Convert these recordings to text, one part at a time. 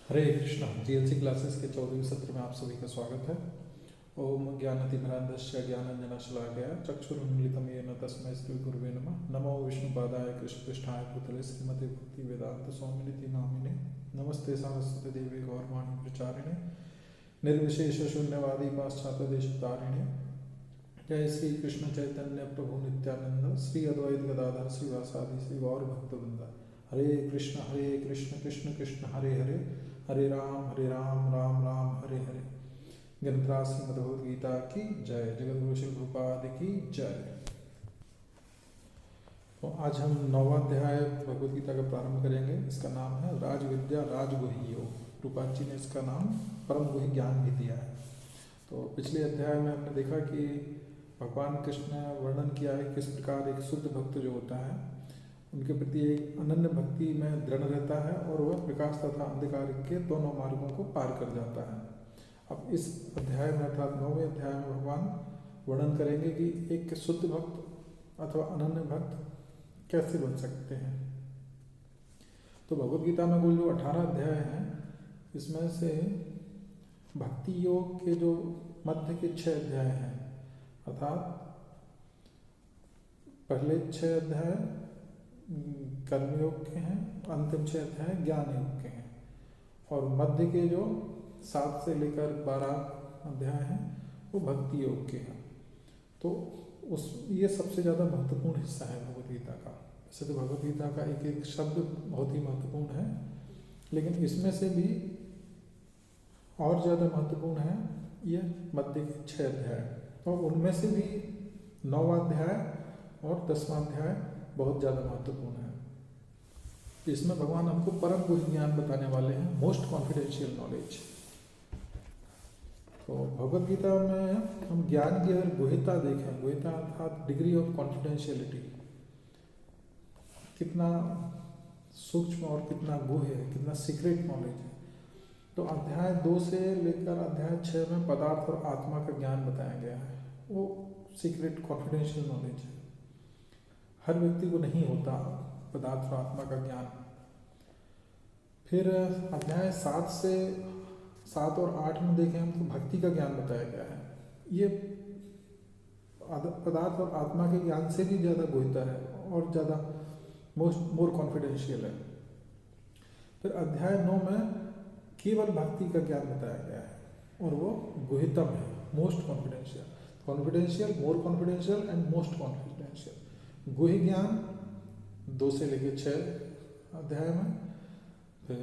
हरे Krishna. GLC classes के 14वें सत्र में आप सभी का स्वागत है। ओम ज्ञानतिमिरान्धस्य ज्ञानाञ्जनशलाकया चक्षुरुन्मीलितं येन तस्मै श्रीगुरुवे नमः। नमो विष्णुपादाय कृष्णपृष्ठाय भूतले श्रीमते भक्तिवेदान्त स्वामिनिति नामिने। नमस्ते सारस्वती देवी गौरवाणी प्रचारिणे निर्विशेष शून्यवादी पाश्चात्य देशतारिणे। जय श्री कृष्ण चैतन्य प्रभु नित्यानंद श्री अद्वैत गदाधर श्रीवासादि श्री गौर भक्तवृंद। हरे कृष्ण कृष्ण कृष्ण हरे हरे, हरे राम राम राम हरे हरे। ग्रंथराज श्रीमद् भगवद गीता की जय। जगतगुरु श्री प्रभुपाद की जय। तो आज हम 9वां अध्याय भगवद गीता का प्रारंभ करेंगे। इसका नाम है राजविद्या राजगुह्य योग। रूपाल जी ने इसका नाम परम गुह्य ज्ञान भी दिया है। तो पिछले अध्याय में हमने देखा कि भगवान कृष्ण ने वर्णन किया है किस प्रकार एक शुद्ध भक्त जो होता है उनके प्रति एक अनन्य भक्ति में दृढ़ रहता है और वह प्रकाश तथा अंधकार के दोनों मार्गों को पार कर जाता है। अब इस अध्याय में अर्थात 9वें अध्याय में भगवान वर्णन करेंगे कि एक शुद्ध भक्त अथवा अनन्य भक्त कैसे बन सकते हैं। तो भगवद गीता में कुल जो 18 अध्याय हैं इसमें से भक्ति योग के जो मध्य के 6 अध्याय हैं अर्थात पहले 6 अध्याय कर्मयोग के हैं, अंतिम 6 अध्याय ज्ञान योग के हैं और मध्य के जो 7 से लेकर 12 अध्याय हैं वो भक्ति योग के हैं। तो ये सबसे ज़्यादा महत्वपूर्ण हिस्सा है भगवद गीता का। वैसे तो भगवद गीता का एक एक शब्द बहुत ही महत्वपूर्ण है, लेकिन इसमें से भी और ज़्यादा महत्वपूर्ण है ये मध्य के 6 अध्याय और उनमें से भी 9वां अध्याय और 10वां अध्याय बहुत ज़्यादा महत्वपूर्ण है। इसमें भगवान हमको परम गुह्य ज्ञान बताने वाले हैं, मोस्ट कॉन्फिडेंशियल नॉलेज। तो भगवद गीता में हम ज्ञान की अगर गुह्यता देखें, गुह्यता अर्थात डिग्री ऑफ कॉन्फिडेंशियलिटी, कितना सूक्ष्म और कितना गुह्य है, कितना सीक्रेट नॉलेज है। तो अध्याय 2 से लेकर अध्याय 6 में पदार्थ और आत्मा का ज्ञान बताया गया है। वो सीक्रेट कॉन्फिडेंशियल नॉलेज है, हर व्यक्ति को नहीं होता पदार्थ और आत्मा का ज्ञान। फिर अध्याय 7 और 8 में देखें हम तो भक्ति का ज्ञान बताया गया है। ये पदार्थ और आत्मा के ज्ञान से भी ज़्यादा गुह्यता है और ज़्यादा मोर कॉन्फिडेंशियल है। फिर अध्याय 9 में केवल भक्ति का ज्ञान बताया गया है और वो गुह्यतम है, most confidential, more confidential and most confidential. गुह्य ज्ञान 2 से लेकर 6 अध्याय में, फिर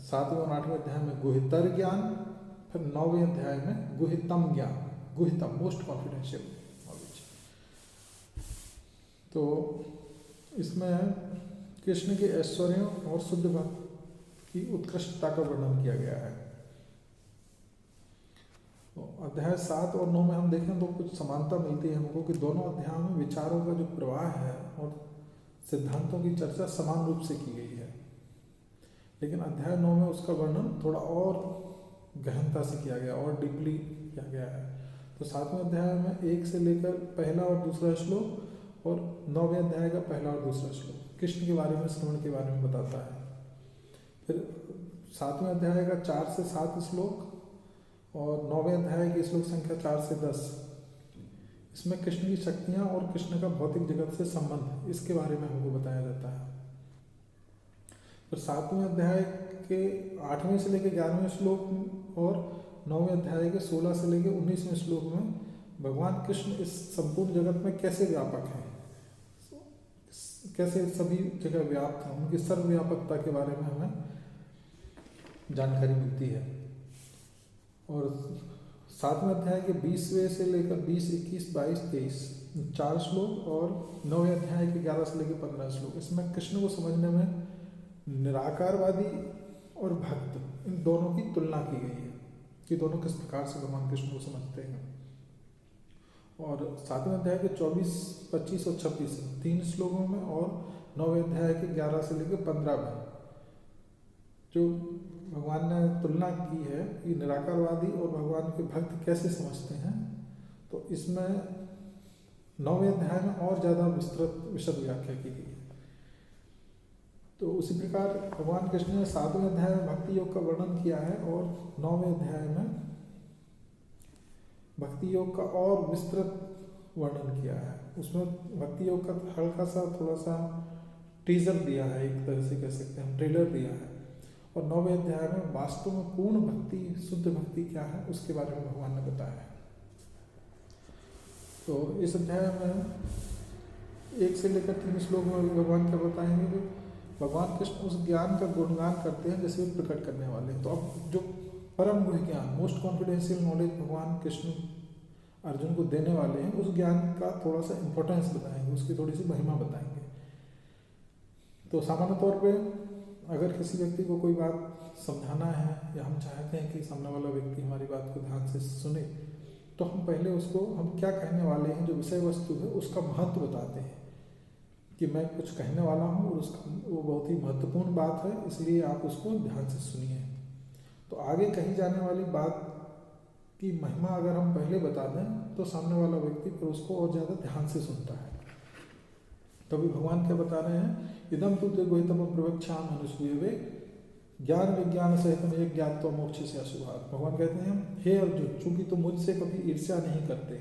7वें और 8वें अध्याय में गुह्यतर ज्ञान, फिर 9वें अध्याय में गुह्यतम ज्ञान, गुह्यतम मोस्ट कॉन्फिडेंशियल नॉलेज। तो इसमें कृष्ण के ऐश्वर्यों और शुद्ध भक्त की उत्कृष्टता का वर्णन किया गया है। तो अध्याय 7 और 9 में हम देखें तो कुछ समानता मिलती है हमको कि दोनों अध्यायों में विचारों का जो प्रवाह है और सिद्धांतों की चर्चा समान रूप से की गई है, लेकिन अध्याय 9 में उसका वर्णन थोड़ा और गहनता से किया गया और डीपली किया गया है। तो 7वें अध्याय में 1 से लेकर पहला और दूसरा श्लोक और 9वें अध्याय का पहला और दूसरा श्लोक कृष्ण के बारे में, श्रवण के बारे में बताता है। फिर 7वें अध्याय का 4 से 7 श्लोक और 9वें अध्याय की श्लोक संख्या 4 से 10, इसमें कृष्ण की शक्तियाँ और कृष्ण का भौतिक जगत से संबंध, इसके बारे में हमको बताया जाता है। फिर 7वें अध्याय के 8वें से लेकर 11वें श्लोक और 9वें अध्याय के 16 से लेकर 19वें श्लोक में भगवान कृष्ण इस संपूर्ण जगत में कैसे व्यापक हैं, कैसे सभी जगह व्याप्त हैं, उनकी सर्वव्यापकता के बारे में हमें जानकारी मिलती है। और 7वें अध्याय के 20वें से लेकर 20, 21, 22, 23 4 श्लोक और 9वें अध्याय के 11 से लेकर 15 श्लोक, इसमें कृष्ण को समझने में निराकारवादी और भक्त इन दोनों की तुलना की गई है कि दोनों किस प्रकार से भगवान कृष्ण को समझते हैं। और 7वें अध्याय के 24, 25 और 26 3 श्लोकों में और 9वें अध्याय के 11 से लेकर 15 में जो भगवान ने तुलना की है कि निराकारवादी और भगवान के भक्त कैसे समझते हैं, तो इसमें 9वें अध्याय में और ज़्यादा विस्तृत विशद व्याख्या की गई है। तो उसी प्रकार भगवान कृष्ण ने 7वें अध्याय में भक्ति योग का वर्णन किया है और 9वें अध्याय में भक्ति योग का और विस्तृत वर्णन किया है। उसमें भक्ति योग का हल्का सा थोड़ा सा टीजर दिया है, एक तरह से कह सकते हैं हम, ट्रेलर दिया है। और 9वें अध्याय में वास्तव में पूर्ण भक्ति, शुद्ध भक्ति क्या है उसके बारे में भगवान ने बताया है। तो इस अध्याय में 1 से लेकर 3 श्लोक में भगवान क्या बताएंगे कि भगवान कृष्ण उस ज्ञान का गुणगान करते हैं जैसे वे प्रकट करने वाले हैं। तो अब जो परम गुह्य ज्ञान, मोस्ट कॉन्फिडेंशियल नॉलेज भगवान कृष्ण अर्जुन को देने वाले हैं, उस ज्ञान का थोड़ा सा इम्पोर्टेंस बताएंगे, उसकी थोड़ी सी महिमा बताएंगे। तो सामान्य तौर पे अगर किसी व्यक्ति को कोई बात समझाना है या हम चाहते हैं कि सामने वाला व्यक्ति हमारी बात को ध्यान से सुने, तो हम पहले उसको हम क्या कहने वाले हैं, जो विषय वस्तु है उसका महत्व बताते हैं कि मैं कुछ कहने वाला हूँ और उसका वो बहुत ही महत्वपूर्ण बात है, इसलिए आप उसको ध्यान से सुनिए। तो आगे कही जाने वाली बात की महिमा अगर हम पहले बता दें तो सामने वाला व्यक्ति फिर उसको और ज़्यादा ध्यान से सुनता है। तभी भगवान क्या बता रहे हैं, इदम तु ते गुह्यतमं प्रवक्ष्यामि अनुसूयवे ज्ञान विज्ञान सहितम एक ज्ञात्वा मोक्ष से अशुभात्। भगवान कहते हैं, हे अर्जुन, चूंकि तुम मुझसे कभी ईर्ष्या नहीं करते,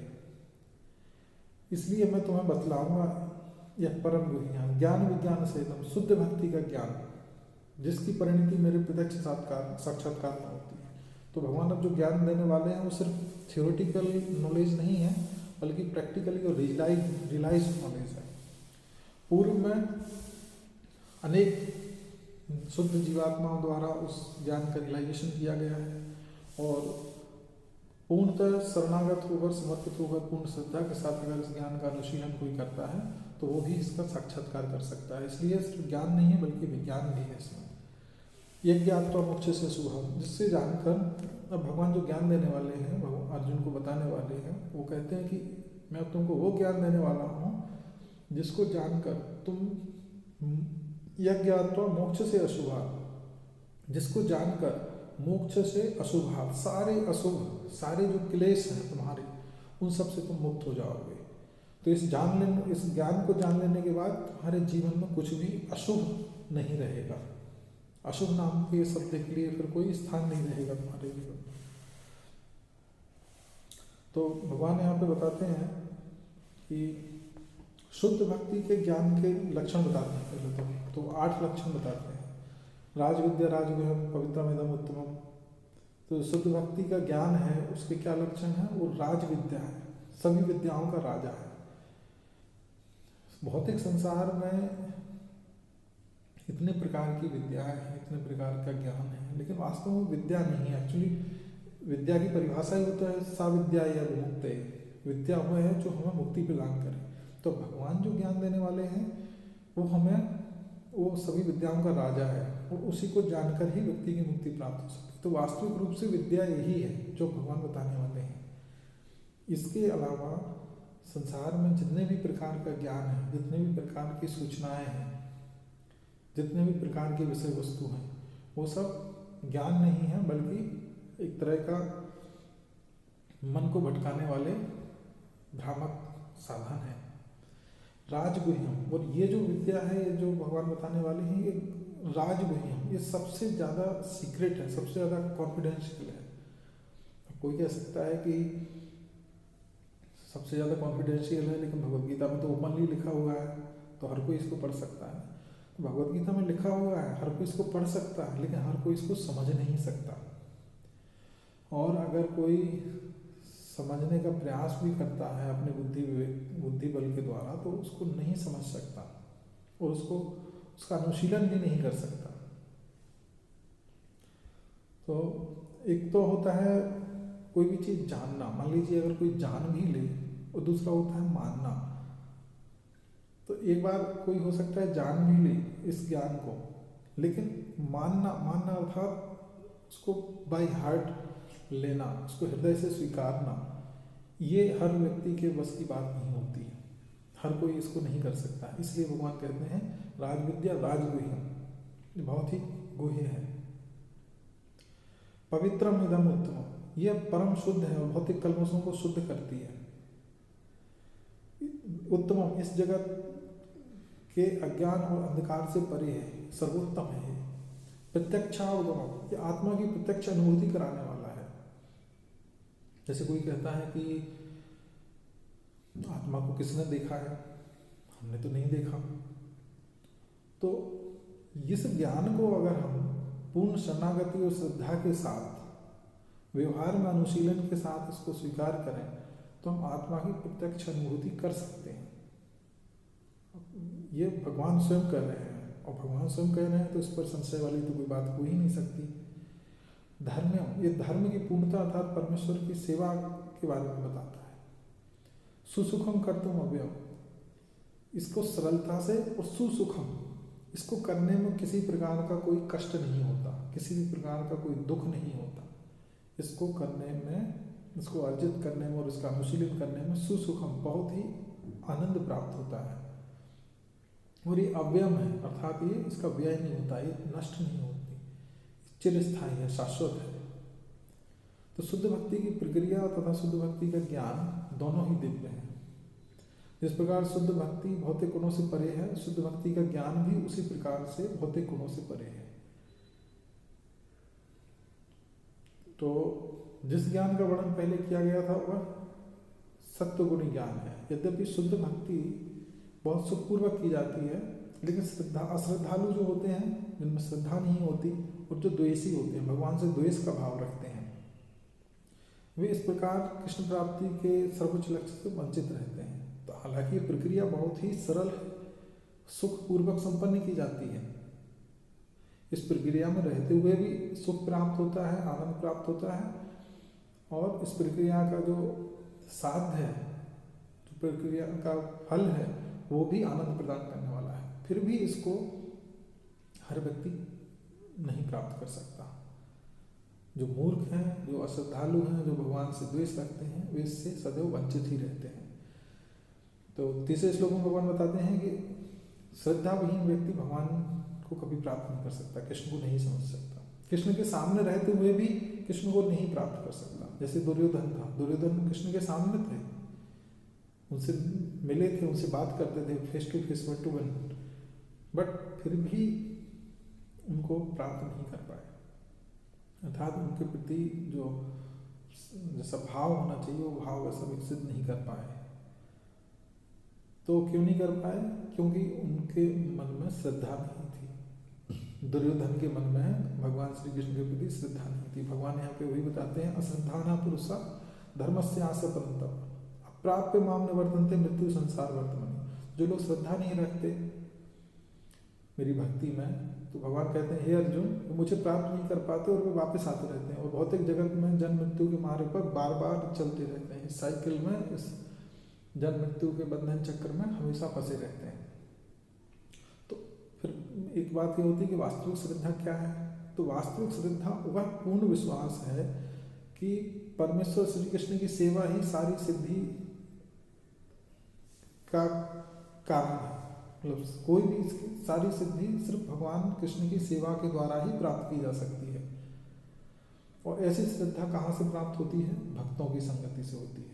इसलिए मैं तुम्हें बतलाऊंगा यह परम गुह्य ज्ञान, ज्ञान विज्ञान सहितम, शुद्ध भक्ति का ज्ञान, जिसकी परिणति मेरे प्रत्यक्ष साक्षात्कार में होती है। तो भगवान अब जो ज्ञान देने वाले हैं वो सिर्फ थियोरिटिकल नॉलेज नहीं है, बल्कि प्रैक्टिकली और रियलाइज नॉलेज है। पूर्व में अनेक शुद्ध जीवात्माओं द्वारा उस ज्ञान का रियलाइजेशन किया गया है और पूर्णतः शरणागत होकर, समर्पित होकर, पूर्ण श्रद्धा के साथ अगर इस ज्ञान का अनुशीलन कोई करता है तो वो भी इसका साक्षात्कार कर सकता है। इसलिए सिर्फ ज्ञान नहीं है बल्कि विज्ञान भी है इसमें। ये ज्ञान तो मोक्ष से शुभ, जिससे जानकर अब भगवान जो ज्ञान देने वाले हैं, भगवान अर्जुन को बताने वाले हैं, वो कहते हैं कि मैं तुमको वो ज्ञान देने वाला हूँ जिसको जानकर तुम यज्ञात्वा मोक्ष से अशुभाव, जिसको जानकर मोक्ष से अशुभाव, सारे अशुभ, सारे जो क्लेश हैं तुम्हारे, उन सब से तुम मुक्त हो जाओगे। तो इस ज्ञान को जान लेने के बाद तुम्हारे जीवन में कुछ भी अशुभ नहीं रहेगा। अशुभ नाम के शब्द के लिए फिर कोई स्थान नहीं रहेगा तुम्हारे जीवन में। तो भगवान यहाँ पे बताते हैं कि शुद्ध भक्ति के ज्ञान के लक्षण बताते हैं पहले तो 8 लक्षण बताते हैं। राज विद्या राजगुह्यम पवित्रमिदम उत्तमम। तो शुद्ध भक्ति का ज्ञान है, उसके क्या लक्षण है? वो राज विद्या है, सभी विद्याओं का राजा है। भौतिक संसार में इतने प्रकार की विद्याएं हैं, इतने प्रकार का ज्ञान है, लेकिन वास्तव में विद्या नहीं है। एक्चुअली विद्या की परिभाषा ही होता है सा विद्या या विमुक्ते। विद्या वह है जो हमें मुक्ति प्रदान करे। तो भगवान जो ज्ञान देने वाले हैं वो सभी विद्याओं का राजा है और उसी को जानकर ही व्यक्ति की मुक्ति प्राप्त हो सकती है। तो वास्तविक रूप से विद्या यही है जो भगवान बताने वाले हैं। इसके अलावा संसार में जितने भी प्रकार का ज्ञान है, जितने भी प्रकार की सूचनाएं हैं, जितने भी प्रकार के विषय वस्तु हैं, वो सब ज्ञान नहीं है बल्कि एक तरह का मन को भटकाने वाले भ्रामक साधन है। राजगुह्यम, और ये जो विद्या है, ये जो भगवान बताने वाले हैं, ये राजगुह्यम, ये सबसे ज़्यादा सीक्रेट है, सबसे ज़्यादा कॉन्फिडेंशियल है। कोई कह सकता है कि सबसे ज़्यादा कॉन्फिडेंशियल है, लेकिन भगवद गीता में तो ओपनली लिखा हुआ है तो हर कोई इसको पढ़ सकता है। भगवद गीता में लिखा हुआ है, हर कोई इसको पढ़ सकता है, लेकिन हर कोई इसको समझ नहीं सकता। और अगर कोई समझने का प्रयास भी करता है अपने बुद्धि बल के द्वारा, तो उसको नहीं समझ सकता और उसका अनुशीलन भी नहीं कर सकता। तो एक तो होता है कोई भी चीज़ जानना, मान लीजिए अगर कोई जान भी ले, और दूसरा होता है मानना। तो एक बार कोई हो सकता है जान भी ले इस ज्ञान को, लेकिन मानना अर्थात उसको बाय हार्ट लेना, उसको हृदय से स्वीकारना, ये हर व्यक्ति के बस की बात नहीं होती है। हर कोई इसको नहीं कर सकता। इसलिए भगवान कहते हैं राजविद्या राजगुह्यम, बहुत ही गुह्य है। पवित्रम इदम उत्तमम, यह परम शुद्ध है और भौतिक कल्मशों को शुद्ध करती है। उत्तमम, इस जगत के अज्ञान और अंधकार से परे है, सर्वोत्तम है। प्रत्यक्षावगमन, ये आत्मा की प्रत्यक्ष अनुभूति कराने वाला है। जैसे कोई कहता है कि आत्मा को किसने देखा है, हमने तो नहीं देखा। तो इस ज्ञान को अगर हम पूर्ण शरणागति और श्रद्धा के साथ व्यवहार में अनुशीलन के साथ इसको स्वीकार करें तो हम आत्मा की प्रत्यक्ष अनुभूति कर सकते हैं। ये भगवान स्वयं कर रहे हैं, और भगवान स्वयं कह रहे हैं तो इस पर संशय वाली तो कोई बात हो ही नहीं सकती। धर्म, ये धर्म की पूर्णता अर्थात परमेश्वर की सेवा के बारे में बताता है। सुसुखम कर्तुम अव्ययम, इसको सरलता से और सुसुखम, इसको करने में किसी प्रकार का कोई कष्ट नहीं होता, किसी भी प्रकार का कोई दुख नहीं होता। इसको करने में, इसको अर्जित करने में और इसका अनुशीलन करने में सुसुखम, बहुत ही आनंद प्राप्त होता है। और ये अव्ययम है, अर्थात ये इसका व्यय नहीं होता, ये नष्ट नहीं होती, चिरस्थायी है, शाश्वत है। तो शुद्ध भक्ति की प्रक्रिया तथा शुद्ध भक्ति का ज्ञान दोनों ही दिव्य हैं। जिस प्रकार शुद्ध भक्ति भौतिक गुणों से परे है, शुद्ध भक्ति का ज्ञान भी उसी प्रकार से भौतिक गुणों से परे है। तो जिस ज्ञान का वर्णन पहले किया गया था वह सत्वगुणी ज्ञान है। यद्यपि शुद्ध भक्ति बहुत सुखपूर्वक की जाती है, लेकिन अश्रद्धालु जो होते हैं, जिनमें श्रद्धा नहीं होती और जो द्वेषी होते हैं, भगवान से द्वेष का भाव रखते हैं, वे इस प्रकार कृष्ण प्राप्ति के सर्वोच्च लक्ष्य से वंचित रहते हैं। तो हालांकि ये प्रक्रिया बहुत ही सरल है, सुखपूर्वक संपन्न की जाती है। इस प्रक्रिया में रहते हुए भी सुख प्राप्त होता है, आनंद प्राप्त होता है, और इस प्रक्रिया का जो साध्य है, जो प्रक्रिया का फल है, वो भी आनंद प्रदान करने वाला है। फिर भी इसको हर व्यक्ति नहीं प्राप्त कर सकता। जो मूर्ख हैं, जो अश्रद्धालु हैं, जो भगवान से द्वेष रखते हैं, वे इससे सदैव वंचित ही रहते हैं। तो तीसरे श्लोक में भगवान बताते हैं कि श्रद्धाविहीन व्यक्ति भगवान को कभी प्राप्त नहीं कर सकता, कृष्ण को नहीं समझ सकता, कृष्ण के सामने रहते हुए भी कृष्ण को नहीं प्राप्त कर सकता। जैसे दुर्योधन था, दुर्योधन कृष्ण के सामने थे, उनसे मिले थे, उनसे बात करते थे, face to face, one to one, but फिर भी उनको प्राप्त नहीं कर पाए। अर्थात उनके प्रति जो जैसा भाव होना चाहिए वो भाव वैसा विकसित नहीं कर पाए। तो क्यों नहीं कर पाए? क्योंकि उनके मन में श्रद्धा नहीं थी। दुर्योधन के मन में भगवान श्री कृष्ण के प्रति श्रद्धा नहीं थी। भगवान यहाँ पे वही बताते हैं, अश्रद्धाना पुरुषा धर्मस्य आस्य परंतप अप्राप्य माम निवर्तन्ते मृत्यु संसार वर्तमान। जो लोग श्रद्धा नहीं रखते मेरी भक्ति में, तो भगवान कहते हैं हे अर्जुन, वो मुझे प्राप्त नहीं कर पाते और वे वापस आते रहते हैं, और भौतिक जगत में जन्म मृत्यु के मार्ग पर बार बार चलते रहते हैं। इस साइकिल में, इस जन्म मृत्यु के बंधन चक्र में हमेशा फंसे रहते हैं। तो फिर एक बात ये होती है कि वास्तविक श्रद्धा क्या है? तो वास्तविक श्रद्धा वह पूर्ण विश्वास है कि परमेश्वर श्री कृष्ण की सेवा ही सारी सिद्धि का कारण है। मतलब कोई भी इसकी सारी सिद्धि सिर्फ भगवान कृष्ण की सेवा के द्वारा ही प्राप्त की जा सकती है। और ऐसी श्रद्धा कहाँ से प्राप्त होती है? भक्तों की संगति से होती है।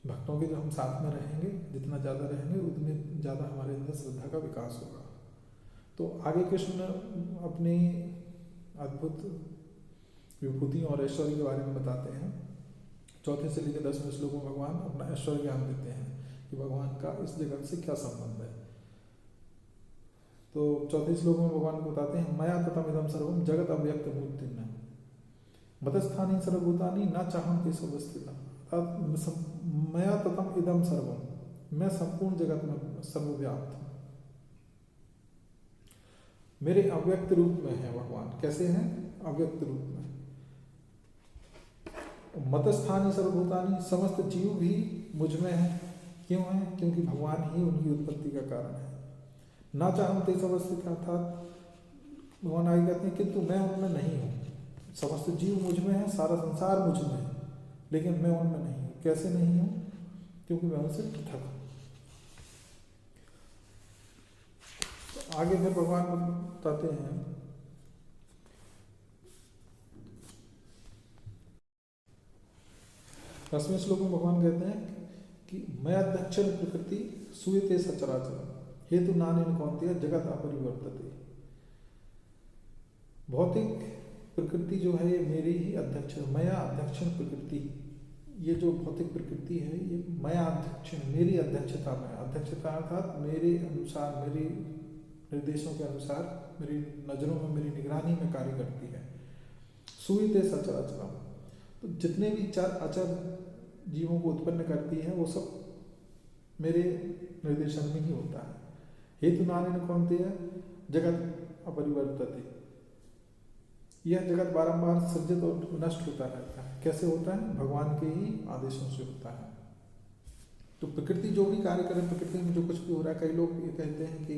भक्तों के जो हम साथ में रहेंगे, जितना ज़्यादा रहेंगे उतने ज़्यादा हमारे अंदर श्रद्धा का विकास होगा। तो आगे कृष्ण अपनी अद्भुत विभूति और ऐश्वर्य के बारे में बताते हैं। 4 से लेकर 10वें श्लोक में भगवान अपना ऐश्वर्य ज्ञान देते हैं कि भगवान का इस जगत से क्या संबंध है। तो 4 श्लोक में भगवान को बताते हैं, मया ततम इदम सर्वम जगत अव्यक्त मूर्तिर्न मतस्थानी सर्वभूतानि न चाहम ते स्वस्थिता। मया ततम इदम सर्वम, मैं संपूर्ण जगत में सर्वव्याप्त हूँ। मेरे अव्यक्त रूप में है भगवान। कैसे हैं? अव्यक्त रूप में। मतस्थानी सर्वभूतानि, समस्त जीव भी मुझ में है। क्यों है? क्योंकि भगवान ही उनकी उत्पत्ति का कारण है। ना चाहम ते स्वस्थिता, अर्थात भगवान आगे कहते हैं किंतु मैं उनमें नहीं हूँ। समस्त जीव मुझ में है, सारा संसार मुझ में है, लेकिन मैं उनमें नहीं हूँ। कैसे नहीं हूँ? क्योंकि मैं उनसे पृथक हूँ। तो आगे फिर भगवान बताते हैं, 10वें श्लोक में भगवान कहते हैं कि मैं दक्षिण प्रकृति सूयते सचराचर। हेतु नानेन कौन्तेय जगत अपरिवर्तते। भौतिक प्रकृति जो है ये मेरी ही अध्यक्ष, मया अध्यक्षण प्रकृति। ये जो भौतिक प्रकृति है ये मया अध्यक्षण, मेरी अध्यक्षता में, अध्यक्षता अर्थात मेरे अनुसार, मेरे निर्देशों के अनुसार, मेरी नजरों में, मेरी निगरानी में कार्य करती है। सूयते सचर अचरम, तो जितने भी चर अचर जीवों को उत्पन्न करती है वो सब मेरे निर्देशन में ही होता है। हेतु नानेन कौन्तेय जगत अपरिवर्तते, यह जगत बारंबार सृजित और नष्ट होता रहता है। कैसे होता है? भगवान के ही आदेशों से होता है। तो प्रकृति जो भी कार्य करे, प्रकृति में जो कुछ भी हो रहा है, कई लोग ये कहते हैं कि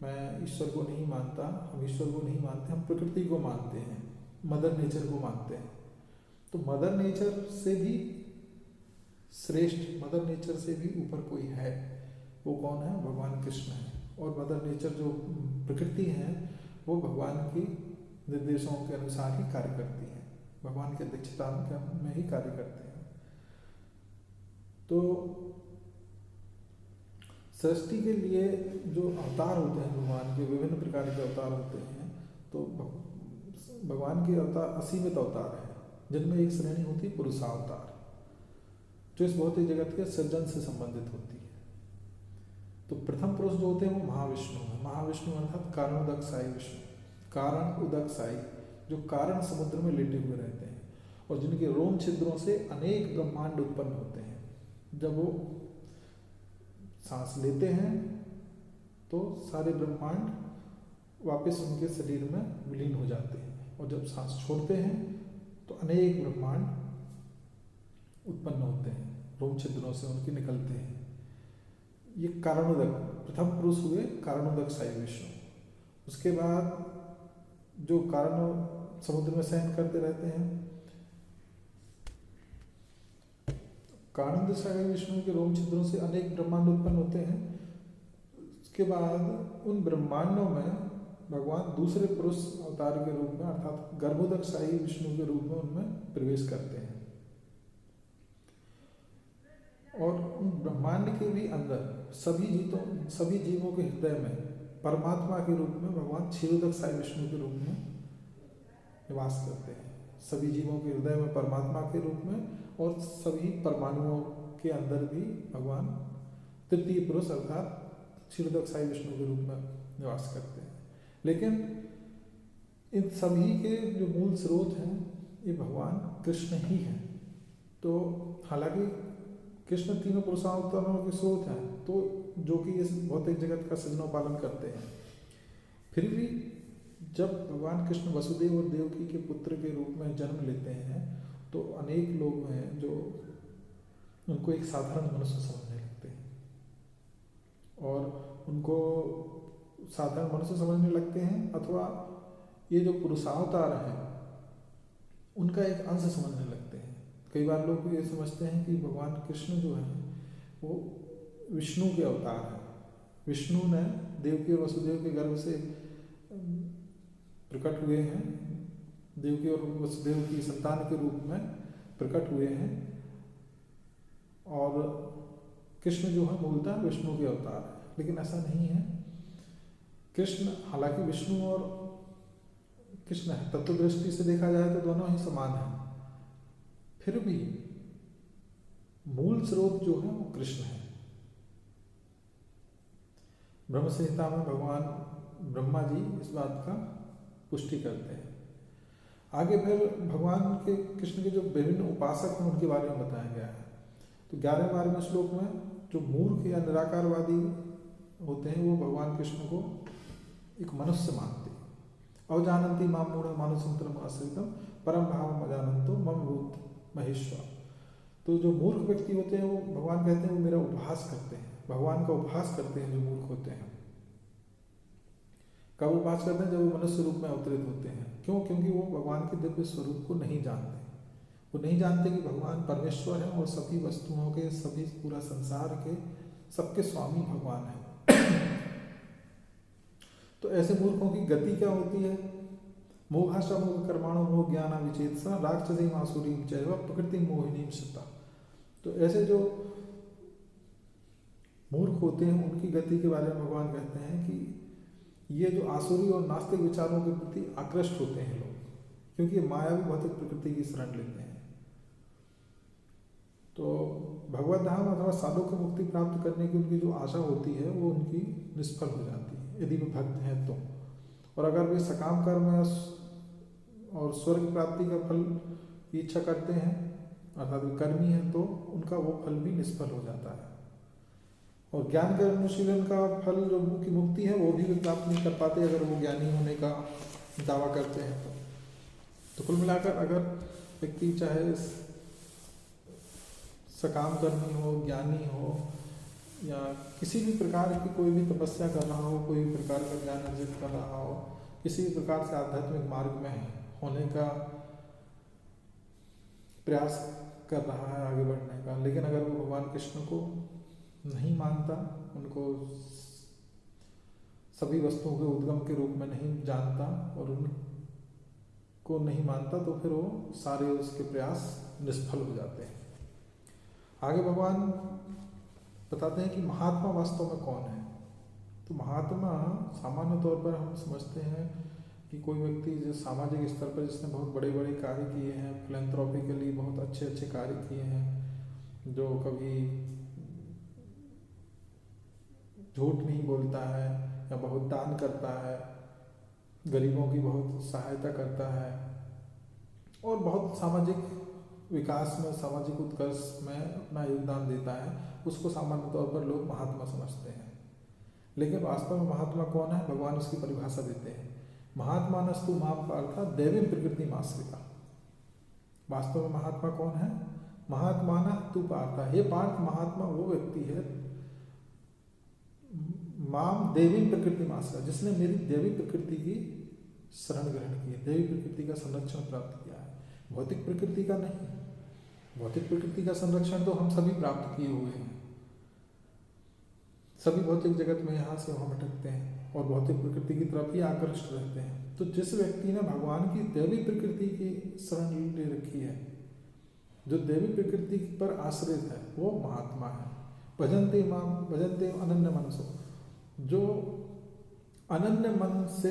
मैं ईश्वर को नहीं मानता, हम ईश्वर को नहीं मानते, हम प्रकृति को मानते हैं, मदर नेचर को मानते हैं। तो मदर नेचर से भी श्रेष्ठ, मदर नेचर से भी ऊपर कोई है, वो कौन है? भगवान कृष्ण है। और मदर नेचर जो प्रकृति है वो भगवान की निर्देशों के अनुसार ही कार्य करती है, भगवान की अध्यक्षता में ही कार्य करते हैं। तो सृष्टि के लिए जो अवतार होते हैं, भगवान के विभिन्न प्रकार के अवतार होते हैं, तो भगवान के अवतार असीमित अवतार हैं, जिनमें एक श्रेणी होती है पुरुषावतार, जो इस भौतिक जगत के सृजन से संबंधित होती है। तो प्रथम पुरुष जो होते हैं वो महाविष्णु है। महाविष्णु अर्थात कारणोदकशायी विष्णु, कारण उदकशायी, जो कारण समुद्र में लेटे हुए रहते हैं और जिनके रोम छिद्रों से अनेक ब्रह्मांड उत्पन्न होते हैं। जब वो सांस लेते हैं तो सारे ब्रह्मांड वापस उनके शरीर में विलीन हो जाते हैं, और जब सांस छोड़ते हैं तो अनेक ब्रह्मांड उत्पन्न होते हैं, रोम छिद्रों से उनके निकलते हैं। ये कारणोदक प्रथम पुरुष हुए, कारणोदकशायी विष्णु। उसके बाद जो कारण समुद्र में शयन करते रहते हैं, कारणोदकशायी विष्णु के रोम छिद्रों से अनेक ब्रह्मांड उत्पन्न होते हैं। उसके बाद उन ब्रह्मांडों में भगवान दूसरे पुरुष अवतार के रूप में अर्थात गर्भोदकशायी विष्णु के रूप में उनमें प्रवेश करते हैं। और उन ब्रह्मांड के भी अंदर सभी जीवों के हृदय में परमात्मा के रूप में भगवान क्षीरोदकशायी विष्णु के रूप में निवास करते हैं। सभी जीवों के हृदय में परमात्मा के रूप में, और सभी परमाणुओं के अंदर भी भगवान तृतीय पुरुष अर्थात क्षीरोदकशायी विष्णु के रूप में निवास करते हैं। लेकिन इन सभी के जो मूल स्रोत हैं ये भगवान कृष्ण ही हैं। तो हालांकि कृष्ण तीनों पुरुषावतारों के स्रोत हैं, तो जो कि इस भौतिक जगत का सृजनोपालन करते हैं, फिर भी जब भगवान कृष्ण वसुदेव और देवकी के पुत्र के रूप में जन्म लेते हैं तो अनेक लोग हैं जो उनको एक साधारण मनुष्य समझने लगते हैं, और उनको साधारण मनुष्य समझने लगते हैं, अथवा ये जो पुरुषावतार हैं उनका एक अंश समझने लगते हैं। कई बार लोग ये समझते हैं कि भगवान कृष्ण जो है वो विष्णु के अवतार हैं, विष्णु ने देवकी और वसुदेव के गर्भ से प्रकट हुए हैं, देवकी और वसुदेव की संतान के रूप में प्रकट हुए हैं, और कृष्ण जो है मूलतः विष्णु के अवतार है। लेकिन ऐसा नहीं है। कृष्ण हालांकि विष्णु और कृष्ण है, तत्व दृष्टि से देखा जाए तो दोनों ही समान हैं, फिर भी मूल स्रोत जो है वो कृष्ण है। ब्रह्म संहिता में भगवान ब्रह्मा जी इस बात का पुष्टि करते हैं। आगे फिर भगवान के कृष्ण के जो विभिन्न उपासक हैं उनके बारे में बताया गया है। तो 11वें श्लोक में जो मूर्ख या निराकारवादी होते हैं वो भगवान कृष्ण को एक मनुष्य मानते हैं। अवजानन्ति माम मूढ़ मानुसंतरम आश्रितम परम भावम अजानन्तो मम भूत महेश्वर। तो जो मूर्ख व्यक्ति होते हैं वो भगवान कहते हैं वो मेरा उपहास करते हैं, भगवान का उपहास करते हैं। जो मूर्ख होते हैं कब उपहास करते हैं? जब वो मनुष्य रूप में अवतरित होते हैं। क्यों? क्योंकि वो भगवान के दिव्य स्वरूप को नहीं जानते। वो नहीं जानते कि भगवान परमेश्वर है और सभी वस्तुओं के, सभी पूरा संसार के सबके स्वामी भगवान है। तो ऐसे मूर्खों की गति क्या होती है? मोहाशा मोह कर्माणो मोह ज्ञाना विचेतसा राक्षसी आसुरीम चैव प्रकृति मोहिनीम सता। तो ऐसे जो मूर्ख होते हैं उनकी गति के बारे में भगवान कहते हैं कि ये जो आसुरी और नास्तिक विचारों के प्रति आकृष्ट होते हैं लोग, क्योंकि ये मायावी भौतिक प्रकृति की शरण लेते हैं। तो भगवत धाम अथवा सालोक्य मुक्ति प्राप्त करने की उनकी जो आशा होती है वो उनकी निष्फल हो जाती है यदि वे भक्त हैं तो। और अगर वे सकाम कर्म और स्वर्ग प्राप्ति का फल की इच्छा करते हैं अर्थात वे कर्मी हैं तो उनका वो फल भी निष्फल हो जाता है। और ज्ञान के अनुशीलन का फल जो की मुक्ति है वो भी वे प्राप्त नहीं कर पाते अगर वो ज्ञानी होने का दावा करते हैं तो कुल मिलाकर अगर व्यक्ति चाहे सकाम कर्मी हो, ज्ञानी हो या किसी भी प्रकार की कोई भी तपस्या कर रहा हो, कोई भी प्रकार का ज्ञान अर्जित कर रहा हो, किसी भी प्रकार से आध्यात्मिक मार्ग में होने का प्रयास कर रहा है आगे बढ़ने का, लेकिन अगर वो भगवान कृष्ण को नहीं मानता, उनको सभी वस्तुओं के उद्गम के रूप में नहीं जानता और उनको नहीं मानता तो फिर वो सारे उसके प्रयास निष्फल हो जाते हैं। आगे भगवान बताते हैं कि महात्मा वास्तव में कौन है। तो महात्मा सामान्य तौर पर हम समझते हैं कि कोई व्यक्ति जो सामाजिक स्तर पर जिसने बहुत बड़े बड़े कार्य किए हैं, फिलैंथ्रोपिकली बहुत अच्छे अच्छे कार्य किए हैं, जो कभी झूठ नहीं बोलता है या बहुत दान करता है, गरीबों की बहुत सहायता करता है और बहुत सामाजिक विकास में, सामाजिक उत्कर्ष में अपना योगदान देता है, उसको सामान्य तौर पर लोग महात्मा समझते हैं। लेकिन वास्तव में महात्मा कौन है, भगवान उसकी परिभाषा देते हैं। महात्मानस्तु माम का अर्थात दैवी प्रकृति माश्रिता। वास्तव में महात्मा कौन है, महात्माना तू पार्था, हे पार्थ महात्मा वो व्यक्ति है माम देवी प्रकृति माश्रिता, जिसने मेरी देवी प्रकृति की शरण ग्रहण की है, देवी प्रकृति का संरक्षण प्राप्त किया है, भौतिक प्रकृति का नहीं। भौतिक प्रकृति का संरक्षण तो हम सभी प्राप्त किए हुए हैं, सभी भौतिक जगत में यहाँ से वहाँ भटकते हैं और भौतिक प्रकृति की तरफ ही आकृष्ट रहते हैं। तो जिस व्यक्ति ने भगवान की देवी प्रकृति की शरण ले रखी है, जो देवी प्रकृति पर आश्रित है, वो महात्मा है। भजन्ते माम भजन्ते अनन्य मनसो, जो अनन्य मन से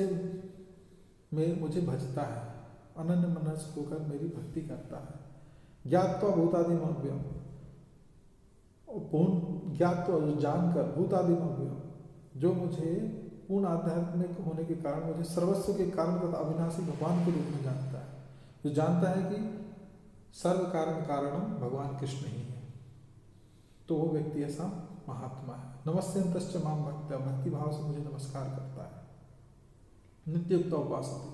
मुझे भजता है, अनन्य मनस होकर मेरी भक्ति करता है। ज्ञात्वा भूतादिम अव्ययम, पूर्ण ज्ञात्वा जानकर भूतादिम अव्ययम, जो मुझे पूर्ण आध्यात्मिक होने के कारण, मुझे सर्वस्व के कारण तथा अविनाशी भगवान के रूप में जानता है, जो जानता है कि सर्व कारण कारणम भगवान कृष्ण ही है, तो वो व्यक्ति ऐसा महात्मा है। नमस्यन्तश्च माम भक्त्या, भक्ति भाव से मुझे नमस्कार करता है। नित्युक्त उपासते,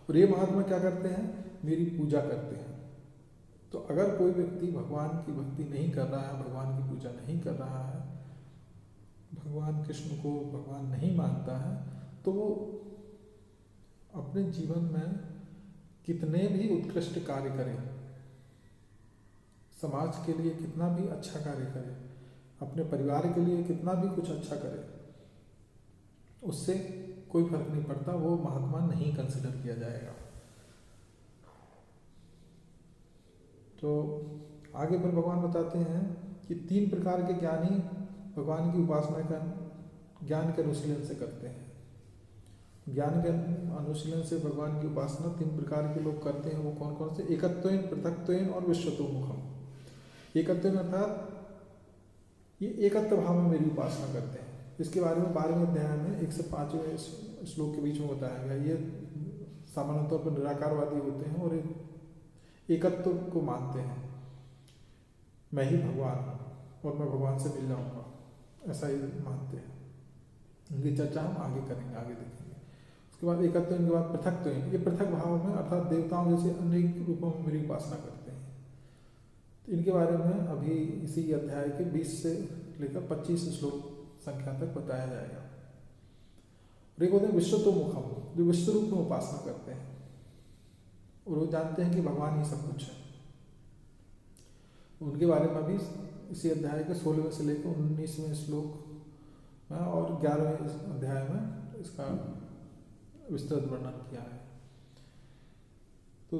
और ये महात्मा क्या करते हैं, मेरी पूजा करते हैं। तो अगर कोई व्यक्ति भगवान की भक्ति नहीं कर रहा है, भगवान की पूजा नहीं कर रहा है, भगवान कृष्ण को भगवान नहीं मानता है, तो वो अपने जीवन में कितने भी उत्कृष्ट कार्य करे, समाज के लिए कितना भी अच्छा कार्य करे, अपने परिवार के लिए कितना भी कुछ अच्छा करे, उससे कोई फर्क नहीं पड़ता, वो महात्मा नहीं कंसिडर किया जाएगा। तो आगे फिर भगवान बताते हैं कि 3 प्रकार के ज्ञानी भगवान की उपासना का ज्ञान के अनुशीलन से करते हैं। ज्ञान के अनुशीलन से भगवान की उपासना 3 प्रकार के लोग करते हैं। वो कौन कौन से, एकत्वेन, पृथक्त्वेन और विश्वतोमुखम। एकत्वेन अर्थात ये एकत्व भाव में मेरी उपासना करते हैं। इसके बारे में 12वें अध्याय में 1 से 5वें श्लोक के बीच में बताया गया। ये सामान्य तौर पर निराकारवादी होते हैं और एकत्व को मानते हैं, मैं ही भगवान हूँ और मैं भगवान से मिल जाऊंगा, ऐसा ही मानते हैं। इनकी चर्चा हम आगे करेंगे, आगे देखेंगे। उसके बाद एकत्व, इनके बाद पृथक्त्व, ये पृथक भाव में अर्थात देवताओं जैसे अनेक रूपों में मेरी उपासना करते हैं। तो इनके बारे में अभी इसी अध्याय के 20 से लेकर 25 श्लोक संख्या तक बताया जाएगा। और एक होते हैं विश्वतोमुखम, जो विश्व रूप में उपासना करते हैं और वो जानते हैं कि भगवान ही सब कुछ है। उनके बारे में भी इसी अध्याय के 16वें से लेकर 19वें श्लोक में और 11वें अध्याय में इसका विस्तृत वर्णन किया है। तो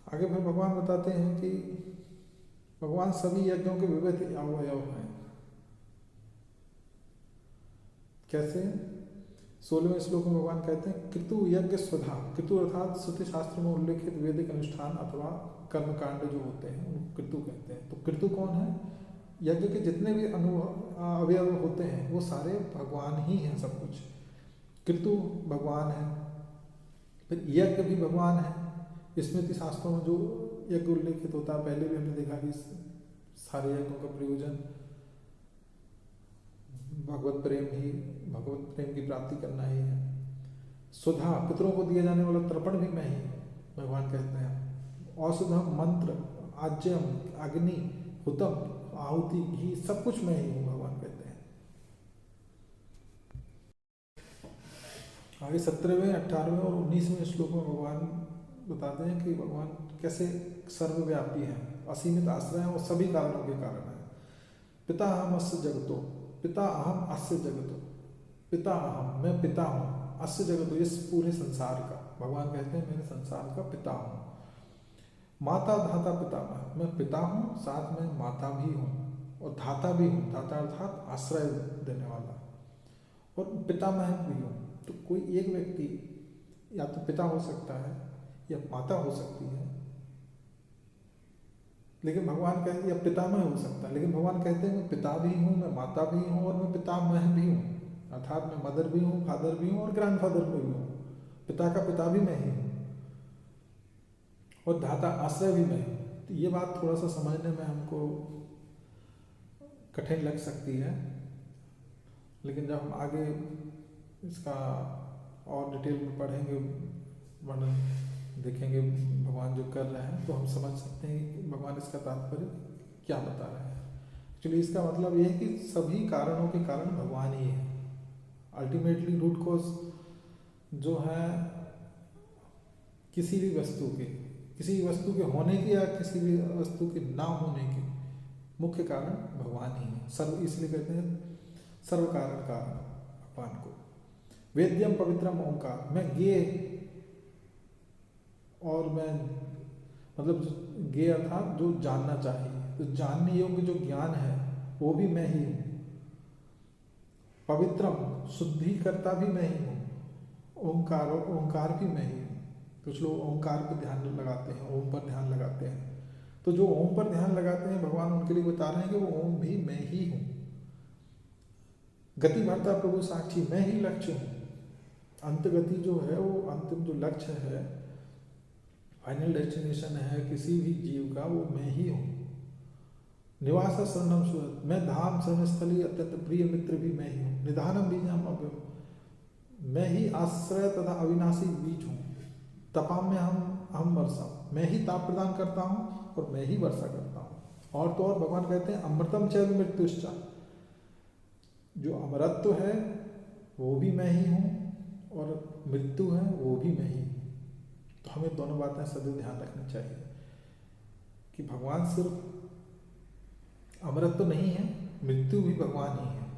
आगे फिर भगवान बताते हैं कि भगवान सभी यज्ञों के विविध अवयव हैं। कैसे? 16वें श्लोक में भगवान कहते हैं कृतु यज्ञ स्वधा। कृतु अर्थात श्रुति शास्त्र में उल्लेखित वैदिक अनुष्ठान अथवा कर्मकांड जो होते हैं उनको कृतु कहते हैं। तो कृतु कौन है? यज्ञ के जितने भी अवयव होते हैं वो सारे भगवान ही हैं, सब कुछ। कृतु भगवान है, फिर यज्ञ भी भगवान है। स्मृति शास्त्रों में जो यज्ञ उल्लेखित होता है, पहले भी हमने देखा कि सारे यज्ञों का प्रयोजन भगवत प्रेम की प्राप्ति करना ही है। सुधा, पितरों को दिए जाने वाला तर्पण भी मैं ही, भगवान कहते हैं। औषधम, मंत्र, आज्यम, अग्नि, हुतम, आहुति, घी, सब कुछ मैं ही हूँ, भगवान कहते हैं। आगे 17वें, 18वें और 19वें श्लोक में भगवान बताते हैं कि भगवान कैसे सर्वव्यापी हैं, असीमित आश्रय हैं और सभी कारणों के कारण है। पिता अहम अस्य जगतो, पिता अहम अस्य जगतो, पिता अहम, मैं पिता हूँ, अस्य जगतो, इस पूरे संसार का। भगवान कहते हैं मेरे संसार का पिता हूँ। माता धाता पितामह, मैं पिता हूँ, साथ में माता भी हूँ और धाता भी हूँ। धाता अर्थात आश्रय देने वाला, और पितामह भी हूँ। तो कोई एक व्यक्ति या तो पिता हो सकता है या माता हो सकती है, लेकिन भगवान कहते हैं या पितामह हो सकता है, लेकिन भगवान कहते हैं मैं पिता भी हूँ, मैं माता भी हूँ और मैं पितामह भी हूँ, अर्थात मैं मदर भी हूँ, फादर भी हूँ और ग्रैंडफादर भी हूँ। पिता का पिता भी मैं ही हूँ और धाता आश्रय भी मैं हूँ। तो ये बात थोड़ा सा समझने में हमको कठिन लग सकती है, लेकिन जब हम आगे इसका और डिटेल में पढ़ेंगे, वर्णन देखेंगे भगवान जो कर रहे हैं, तो हम समझ सकते हैं कि भगवान इसका तात्पर्य क्या बता रहे हैं। एक्चुअली इसका मतलब ये है कि सभी कारणों के कारण भगवान ही है। अल्टीमेटली रूट कॉज जो है किसी भी वस्तु के होने की या किसी भी वस्तु के ना होने के मुख्य कारण भगवान ही है। सर्व, इसलिए कहते हैं सर्व कारण भगवान को। वेद्यम पवित्रम ओंकार, मैं ज्ञेय और मैं मतलब ज्ञेय अर्थात जो जानना चाहिए, तो जानने योग्य जो ज्ञान है वो भी मैं ही हूँ। पवित्रम, शुद्धिकर्ता भी मैं ही हूँ। ओंकार भी मैं ही हूँ। कुछ लोग ओंकार पर ध्यान लगाते हैं, ओम पर ध्यान लगाते हैं, तो जो ओम पर ध्यान लगाते हैं भगवान उनके लिए बता रहे हैं कि वो ओम भी मैं ही हूँ। गति भरता प्रभु साक्षी, मैं ही लक्ष्य हूँ। अंत गति जो है, वो अंतिम जो लक्ष्य है, फाइनल डेस्टिनेशन है किसी भी जीव का, वो मैं ही हूँ। निवास शरणम सुहृद, मैं धाम शरणस्थली अत्यंत प्रिय मित्र भी मैं ही हूँ। निधानम बीजम अव्ययम, मैं ही आश्रय तथा अविनाशी बीज हूँ। तपाम में हम वर्षा, मैं ही ताप प्रदान करता हूँ और मैं ही वर्षा करता हूँ। और तो और भगवान कहते हैं अमृतम चैव मृत्युश्च, जो अमरत्व है वो भी मैं ही हूँ और मृत्यु है वो भी मैं ही हूँ। तो हमें दोनों बातें सदैव ध्यान रखनी चाहिए कि भगवान सिर्फ अमरत्व नहीं है, मृत्यु भी भगवान ही है।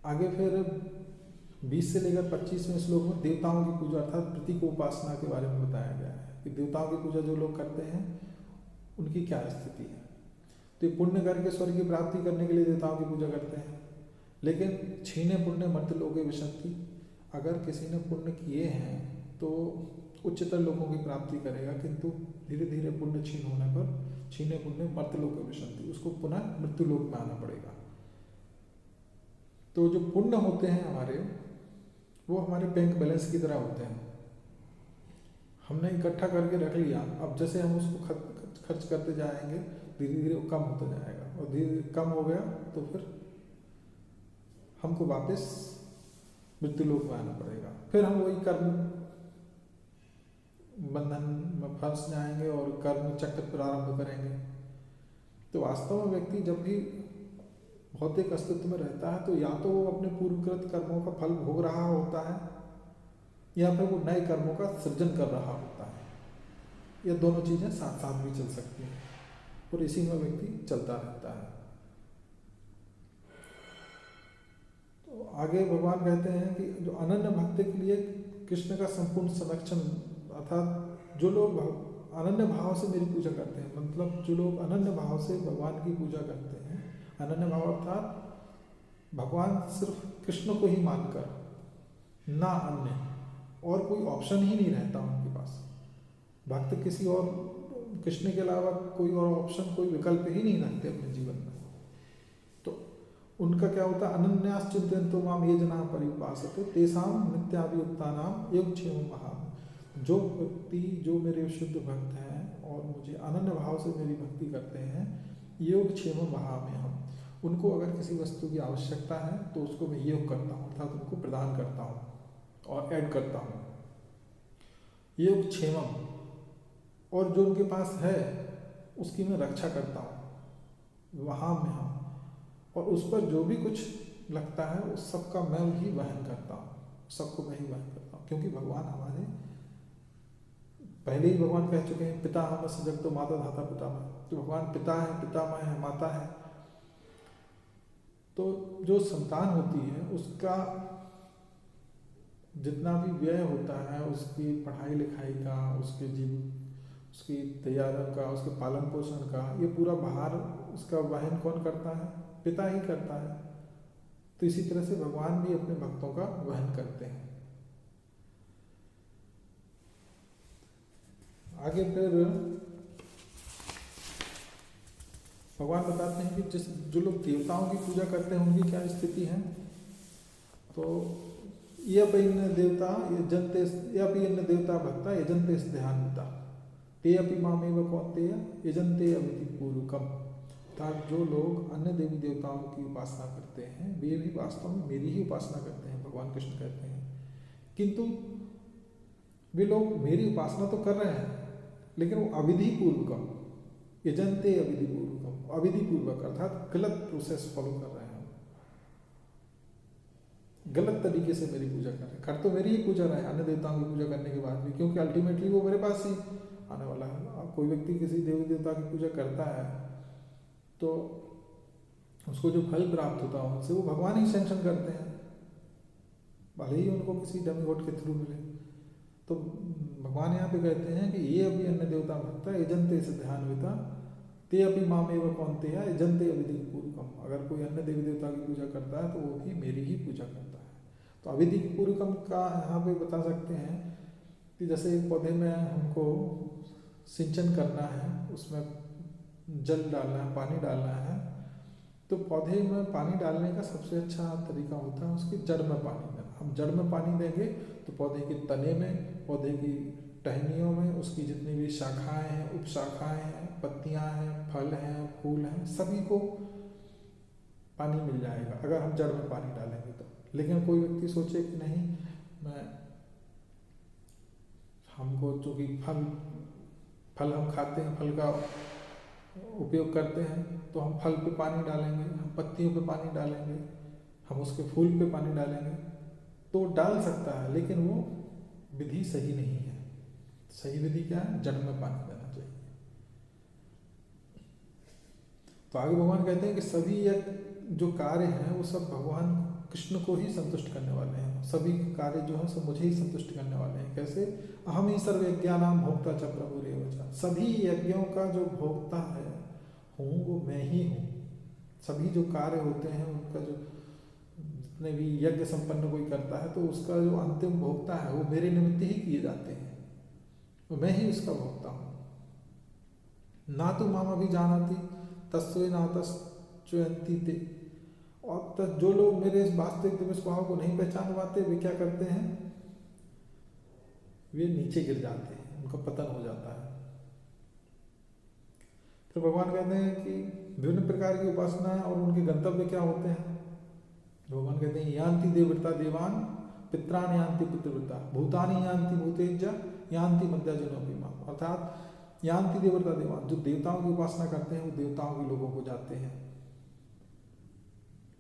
आगे फिर 20 से लेकर 25वें श्लोक में देवताओं की पूजा अर्थात प्रतीक उपासना के बारे में बताया गया है कि देवताओं की पूजा जो लोग करते हैं उनकी क्या स्थिति है। तो ये पुण्य करके स्वर्ग की प्राप्ति करने के लिए देवताओं की पूजा करते हैं, लेकिन छीने पुण्य मर्त्य लोके विशन्ति, अगर किसी ने पुण्य किए हैं तो उच्चतर लोगों की प्राप्ति करेगा, किंतु धीरे धीरे पुण्य छीन होने पर छीने पुण्य मर्त्य लोके विशन्ति, उसको पुनः मृत्यु लोक में आना पड़ेगा। तो जो पुण्य होते हैं हमारे, वो हमारे बैंक बैलेंस की तरह होते हैं। हमने इकट्ठा करके रख लिया, अब जैसे हम उसको खर्च करते जाएंगे धीरे धीरे वो कम होता जाएगा, और धीरे धीरे कम हो गया तो फिर हमको वापस मृत्यु लोक में आना पड़ेगा। फिर हम वही कर्म बंधन में फंस जाएंगे और कर्म चक्र प्रारंभ करेंगे। तो वास्तव में व्यक्ति जब भी भौतिक अस्तित्व में रहता है तो या तो वो अपने पूर्वकृत कर्मों का फल भोग रहा होता है या फिर वो नए कर्मों का सृजन कर रहा होता है। ये दोनों चीज़ें साथ साथ भी चल सकती हैं और इसी में व्यक्ति चलता रहता है। तो आगे भगवान कहते हैं कि जो अनन्य भक्ति के लिए कृष्ण का संपूर्ण संरक्षण, अर्थात जो लोग अनन्य भाव से मेरी पूजा करते हैं, मतलब जो लोग अनन्य भाव से भगवान की पूजा करते हैं, अनन्य भाव अर्थात भगवान सिर्फ कृष्ण को ही मानकर, ना अन्य, और कोई ऑप्शन ही नहीं रहता उनके पास। भक्त किसी और, कृष्ण के अलावा कोई और ऑप्शन, कोई विकल्प ही नहीं रखते अपने जीवन में। तो उनका क्या होता है, अनन्यास चिंतयन्तो माम ये जना पर्युपासते तेषां नित्याभियुक्तानां योगक्षेमं वहामि। जो व्यक्ति, जो मेरे शुद्ध भक्त हैं और मुझे अनन्य भाव से मेरी भक्ति करते हैं, योगक्षेमं वहामि हम, उनको अगर किसी वस्तु की आवश्यकता है तो उसको मैं योग करता हूँ, अर्थात उनको प्रदान करता हूँ और ऐड करता हूँ। योगक्षेमम, और जो उनके पास है उसकी मैं रक्षा करता हूँ। वहाँ में हम, और उस पर जो भी कुछ लगता है उस सबका मैं ही वहन करता हूँ, सबको मैं ही वहन करता हूँ। क्योंकि भगवान हमारे पहले ही भगवान कह चुके हैं, पिता हम जग तो माता धाता पितामह। तो भगवान पिता है, पितामह है, माता है। तो जो संतान होती है उसका जितना भी व्यय होता है, उसकी पढ़ाई लिखाई का, उसके उसकी तैयारी का, उसके पालन पोषण का, ये पूरा भार उसका वहन कौन करता है? पिता ही करता है। तो इसी तरह से भगवान भी अपने भक्तों का वहन करते हैं। आगे फिर भगवान बताते हैं कि जो लोग देवताओं की पूजा करते हैं उनकी क्या स्थिति है। तो ये अपने देवता यजन्ते, ये अपि अन्य देवता भक्ता यजन्ते ध्यानता ते अपि मामेव कौन्तेय यजन्ते अविधि पूर्वकम। अर्थात जो लोग अन्य देवी देवताओं की उपासना करते हैं वे भी वास्तव में मेरी ही उपासना करते हैं, भगवान कृष्ण कहते हैं। किंतु वे लोग मेरी उपासना तो कर रहे हैं लेकिन वो अविधि पूर्वकम, यजन्ते अविधि पूर्वकम, अविधि पूर्वक अर्थात गलत प्रोसेस फॉलो कर रहे हैं, गलत तरीके से मेरी पूजा कर रहे हैं। कर तो मेरी ही पूजा रहे हैं अन्य देवताओं की पूजा करने के बाद भी, क्योंकि अल्टीमेटली वो मेरे पास ही आने वाला है। अब कोई व्यक्ति किसी देवी देवता की पूजा करता है तो उसको जो फल प्राप्त होता है उनसे वो भगवान ही सैंक्शन करते हैं, भले ही उनको किसी डेमीगॉड के थ्रू मिले। तो भगवान यहाँ पे कहते हैं कि ये अभी अन्य देवता भक्ता यजन्ते से ध्यानविता ते अपि मामेव कौन्तेय यजन्ते अविधि पूर्वकम। अगर कोई अन्य देवी देवता की पूजा करता है तो वो भी मेरी ही पूजा करता है। तो अविधि पूर्वकम का यहाँ पे बता सकते हैं कि जैसे एक पौधे में हमको सिंचन करना है, उसमें जल डालना है, पानी डालना है, तो पौधे में पानी डालने का सबसे अच्छा तरीका होता है उसकी जड़ में पानी देना। हम जड़ में पानी देंगे तो पौधे के तने में, पौधे की टहनियों में, उसकी जितनी भी शाखाएं हैं, उपशाखाएं हैं, पत्तियां हैं, फल हैं, फूल हैं, सभी को पानी मिल जाएगा अगर हम जड़ में पानी डालेंगे तो। लेकिन कोई व्यक्ति सोचे कि नहीं, मैं हमको चूँकि फल हम खाते हैं, फल का उपयोग करते हैं, तो हम फल पे पानी डालेंगे, हम पत्तियों पे पानी डालेंगे, हम उसके फूल पे पानी डालेंगे, तो डाल सकता है, लेकिन वो विधि सही नहीं है। सही विधि क्या है? जड़ में पानी देना चाहिए। तो आगे भगवान कहते हैं कि सभी जो कार्य हैं वो सब भगवान कृष्ण को ही संतुष्ट करने वाले हैं। सभी कार्य जो हैं सब मुझे ही संतुष्ट करने वाले हैं। कैसे? अहम ही सर्व यज्ञानाम भोक्ता च प्रभुरेव। सभी यज्ञों का जो भोक्ता है हूँ वो मैं ही हूँ। सभी जो कार्य होते हैं उनका जो जितने भी यज्ञ संपन्न कोई करता है तो उसका जो अंतिम भोक्ता है वो मेरे निमित्त ही किए जाते हैं, तो मैं ही उसका भोक्ता हूँ। ना तो माम अभी जानाती तस्वे ना तस्वंती ते। और जो लोग मेरे इस वास्तविक दिव्य स्वभाव को नहीं पहचान पाते वे क्या करते हैं? वे नीचे गिर जाते हैं, उनका पतन हो जाता है। तो भगवान कहते हैं कि विभिन्न प्रकार की उपासना और उनके गंतव्य क्या होते हैं। भगवान कहते हैं यान्ति देवव्रता देवान पित्रान यान्ति पितृव्रता भूतानि यान्ति भूतेज्य यान्ति मध्याजनोपि माम। अर्थात यान्ति देवव्रता देवान, जो देवताओं की उपासना करते हैं वो देवताओं के लोगों को जाते हैं।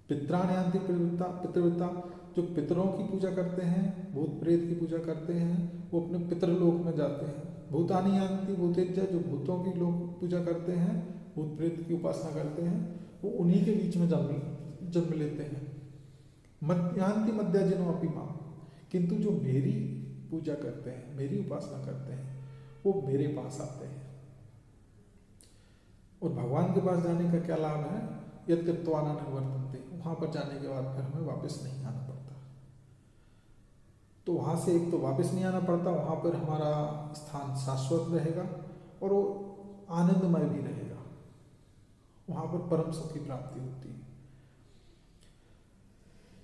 पित्रान यान्ति पितृव्रता, जो पितरों की पूजा करते हैं, भूत प्रेत की पूजा करते हैं, वो अपने पितृलोक में जाते हैं। भूतानि यान्ति भूतेज्य, जो भूतों की लोग पूजा करते हैं, भूत प्रेत की उपासना करते हैं, वो उन्हीं के बीच में जन्म लेते हैं। यान्ति मध्याजनो अपि माम, किंतु जो मेरी पूजा करते हैं, मेरी उपासना करते हैं, वो मेरे पास आते हैं। और भगवान के पास जाने का क्या लाभ है? यद कृत्वाना निवर्तन्ते, वहाँ पर जाने के बाद फिर हमें वापस नहीं आना पड़ता। तो वहाँ से एक तो वापस नहीं आना पड़ता, वहाँ पर हमारा स्थान शाश्वत रहेगा और वो आनंदमय भी रहेगा, वहाँ पर परम सुख की प्राप्ति होती है।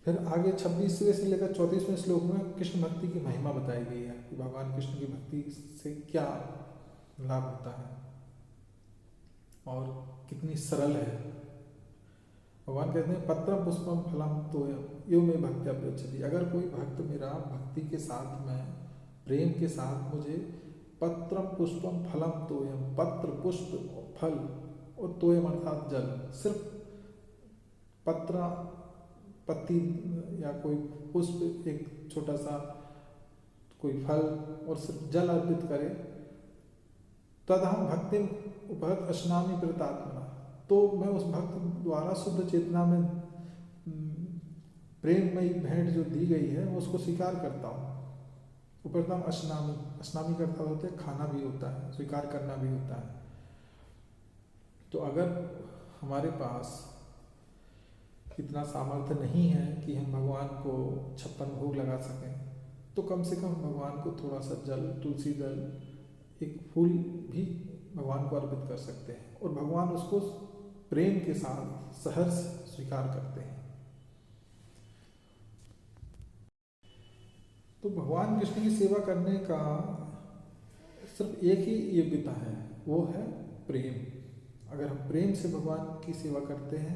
फिर आगे 26वें से लेकर 34वें श्लोक में कृष्ण भक्ति की महिमा बताई गई है कि भगवान कृष्ण की भक्ति से क्या लाभ होता है और कितनी सरल है। भगवान कहते हैं पत्रम पुष्पम फलम तोयम यो में भक्त्या पृच्छति। अगर कोई भक्त मेरा भक्ति के साथ में प्रेम के साथ मुझे पत्रम पुष्पम फलम तोयम, पत्र पुष्प फल और तोयम अर्थात जल, सिर्फ पत्र पत्ती या कोई पुष्प, एक छोटा सा कोई फल और सिर्फ जल अर्पित करे, तद हम भक्ति उपहत अश्नामी प्रतात्मना, तो मैं उस भक्त द्वारा शुद्ध चेतना में प्रेममयी भेंट जो दी गई है वो उसको स्वीकार करता हूँ। उपरतम अश्नामी, अश्नामी करता होते खाना भी होता है, स्वीकार करना भी होता है। तो अगर हमारे पास इतना सामर्थ्य नहीं है कि हम भगवान को 56 भोग लगा सकें, तो कम से कम भगवान को थोड़ा सा जल, तुलसी दल, एक फूल भी भगवान को अर्पित कर सकते हैं और भगवान उसको प्रेम के साथ सहर्ष स्वीकार करते हैं। तो भगवान कृष्ण की सेवा करने का सिर्फ एक ही योग्यता है, वो है प्रेम। अगर हम प्रेम से भगवान की सेवा करते हैं,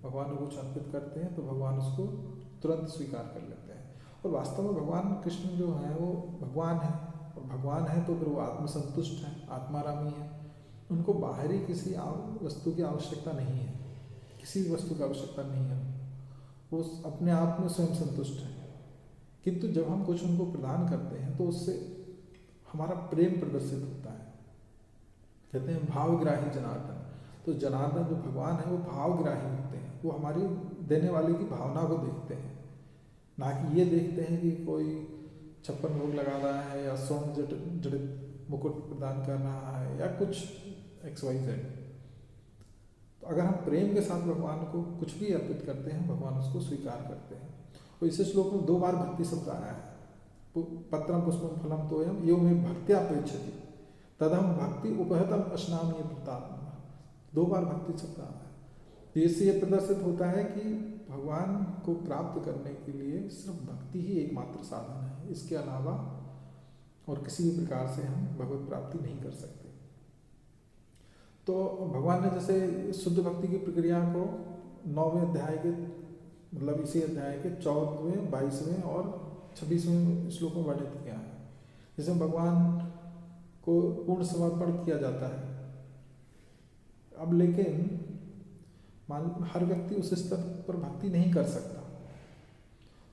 भगवान को कुछ अर्पित करते हैं, तो भगवान उसको तुरंत स्वीकार कर लेते हैं। और वास्तव में भगवान कृष्ण जो है वो भगवान है, और भगवान है तो फिर वो आत्मसंतुष्ट है, आत्मारामी है। उनको बाहरी किसी वस्तु की आवश्यकता नहीं है, किसी वस्तु की आवश्यकता नहीं है, वो अपने आप में स्वयं संतुष्ट है। किंतु जब हम कुछ उनको प्रदान करते हैं तो उससे हमारा प्रेम प्रदर्शित होता है। कहते हैं भावग्राही जनार्दन। तो जनार्दन जो भगवान है वो भावग्राही होते हैं, वो हमारी देने वाले की भावना को देखते हैं, ना कि ये देखते हैं कि कोई 56 भोग लगा रहा है या स्वर्ण जड़ित मुकुट प्रदान कर रहा है या कुछ XYZ। तो अगर हम प्रेम के साथ भगवान को कुछ भी अर्पित करते हैं, भगवान उसको स्वीकार करते हैं। और इस श्लोक में 2 बार भक्ति शब्द आया है, पत्रम पुष्पम फलम तोयम यो में भक्त्या पृच्छति तदहम भक्ति उपहतम अश्नामी प्रताप। 2 बार भक्ति शब्द आया है। तो इससे यह प्रदर्शित होता है कि भगवान को प्राप्त करने के लिए सिर्फ भक्ति ही एकमात्र साधन है, इसके अलावा और किसी भी प्रकार से हम भगवत प्राप्ति नहीं कर सकते। तो भगवान ने जैसे शुद्ध भक्ति की प्रक्रिया को 9वें अध्याय के, मतलब इसी अध्याय के 14वें, 22वें और 26वें श्लोक में वर्णित किया है, जिसमें भगवान को पूर्ण समर्पण किया जाता है। अब लेकिन हर व्यक्ति उस स्तर पर भक्ति नहीं कर सकता,